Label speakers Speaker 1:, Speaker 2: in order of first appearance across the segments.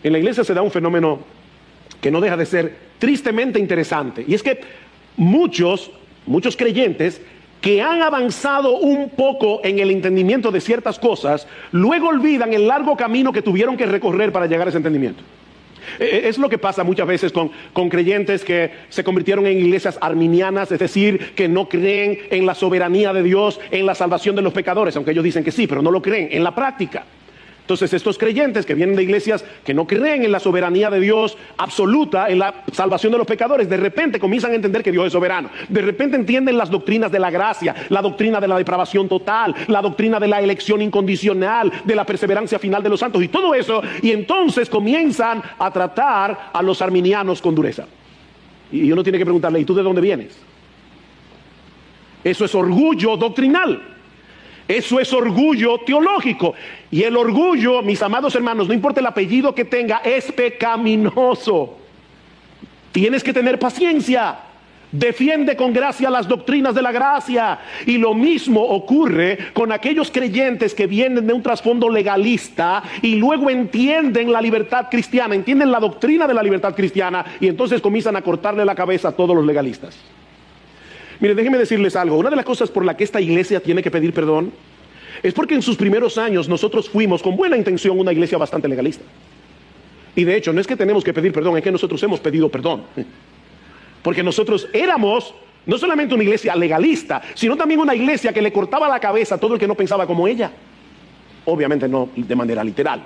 Speaker 1: En la iglesia se da un fenómeno que no deja de ser tristemente interesante. Y es que muchos creyentes que han avanzado un poco en el entendimiento de ciertas cosas, luego olvidan el largo camino que tuvieron que recorrer para llegar a ese entendimiento. Es lo que pasa muchas veces con creyentes que se convirtieron en iglesias arminianas, es decir, que no creen en la soberanía de Dios, en la salvación de los pecadores, aunque ellos dicen que sí, pero no lo creen en la práctica. Entonces estos creyentes que vienen de iglesias que no creen en la soberanía de Dios absoluta, en la salvación de los pecadores, de repente comienzan a entender que Dios es soberano. De repente entienden las doctrinas de la gracia, la doctrina de la depravación total, la doctrina de la elección incondicional, de la perseverancia final de los santos y todo eso. Y entonces comienzan a tratar a los arminianos con dureza. Y uno tiene que preguntarle, ¿y tú de dónde vienes? Eso es orgullo doctrinal. Eso es orgullo teológico. Y el orgullo, mis amados hermanos, no importa el apellido que tenga, es pecaminoso. Tienes que tener paciencia. Defiende con gracia las doctrinas de la gracia. Y lo mismo ocurre con aquellos creyentes que vienen de un trasfondo legalista y luego entienden la libertad cristiana, entienden la doctrina de la libertad cristiana y entonces comienzan a cortarle la cabeza a todos los legalistas. Mire, déjenme decirles algo. Una de las cosas por la que esta iglesia tiene que pedir perdón es porque en sus primeros años nosotros fuimos con buena intención una iglesia bastante legalista. Y de hecho no es que tenemos que pedir perdón, es que nosotros hemos pedido perdón. Porque nosotros éramos no solamente una iglesia legalista, sino también una iglesia que le cortaba la cabeza a todo el que no pensaba como ella. Obviamente no de manera literal,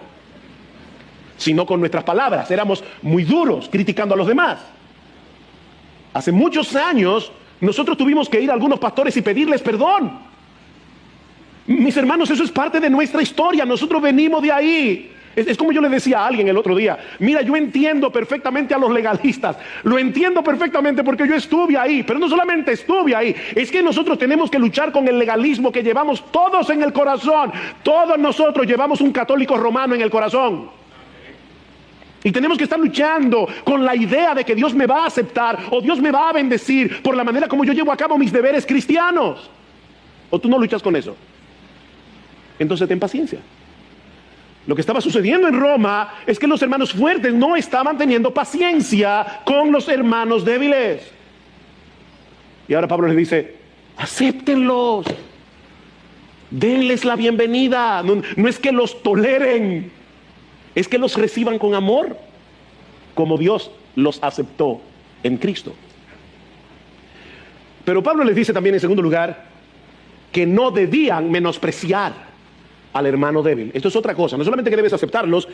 Speaker 1: sino con nuestras palabras. Éramos muy duros criticando a los demás. Hace muchos años nosotros tuvimos que ir a algunos pastores y pedirles perdón. Mis hermanos, eso es parte de nuestra historia. Nosotros venimos de ahí. Es como yo le decía a alguien el otro día. Mira, yo entiendo perfectamente a los legalistas. Lo entiendo perfectamente porque yo estuve ahí. Pero no solamente estuve ahí. Es que nosotros tenemos que luchar con el legalismo que llevamos todos en el corazón. Todos nosotros llevamos un católico romano en el corazón. Y tenemos que estar luchando con la idea de que Dios me va a aceptar o Dios me va a bendecir por la manera como yo llevo a cabo mis deberes cristianos. ¿O tú no luchas con eso? Entonces ten paciencia. Lo que estaba sucediendo en Roma es que los hermanos fuertes no estaban teniendo paciencia con los hermanos débiles. Y ahora Pablo les dice, acéptenlos. Denles la bienvenida. No es que los toleren. Es que los reciban con amor, como Dios los aceptó en Cristo. Pero Pablo les dice también en segundo lugar, que no debían menospreciar al hermano débil. Esto es otra cosa, no solamente que debes aceptarlos,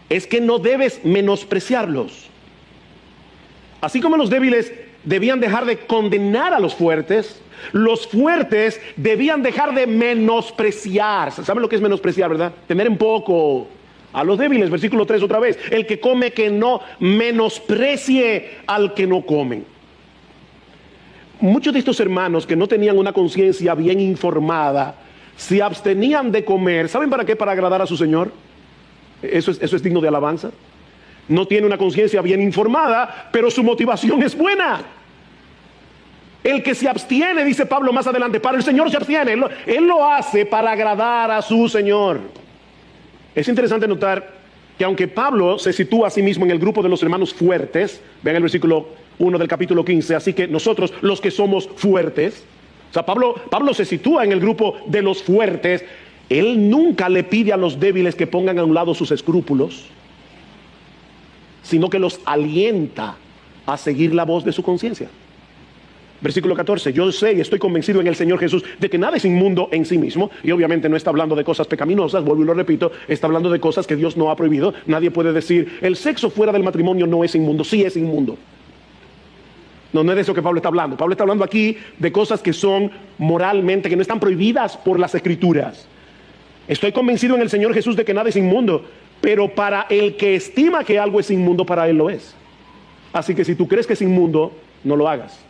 Speaker 1: es que no debes menospreciarlos. Así como los débiles debían dejar de condenar a los fuertes debían dejar de menospreciar. ¿Saben lo que es menospreciar, verdad? Tener en poco a los débiles. Versículo 3 otra vez. El que come, que no menosprecie al que no come. Muchos de estos hermanos que no tenían una conciencia bien informada se abstenían de comer. ¿Saben para qué? Para agradar a su Señor. Eso es digno de alabanza. No tiene una conciencia bien informada, pero su motivación es buena. El que se abstiene, dice Pablo más adelante, para el Señor se abstiene. Él lo hace para agradar a su Señor. Es interesante notar que aunque Pablo se sitúa a sí mismo en el grupo de los hermanos fuertes, vean el versículo 1 del capítulo 15, así que nosotros los que somos fuertes, o sea, Pablo se sitúa en el grupo de los fuertes. Él nunca le pide a los débiles que pongan a un lado sus escrúpulos, sino que los alienta a seguir la voz de su conciencia. Versículo 14, yo sé y estoy convencido en el Señor Jesús de que nada es inmundo en sí mismo. Y obviamente no está hablando de cosas pecaminosas, vuelvo y lo repito, está hablando de cosas que Dios no ha prohibido. Nadie puede decir, el sexo fuera del matrimonio no es inmundo. Sí es inmundo. No es de eso que Pablo está hablando. Pablo está hablando aquí de cosas que son moralmente, que no están prohibidas por las Escrituras. Estoy convencido en el Señor Jesús de que nada es inmundo, pero para el que estima que algo es inmundo, para él lo es. Así que si tú crees que es inmundo, no lo hagas.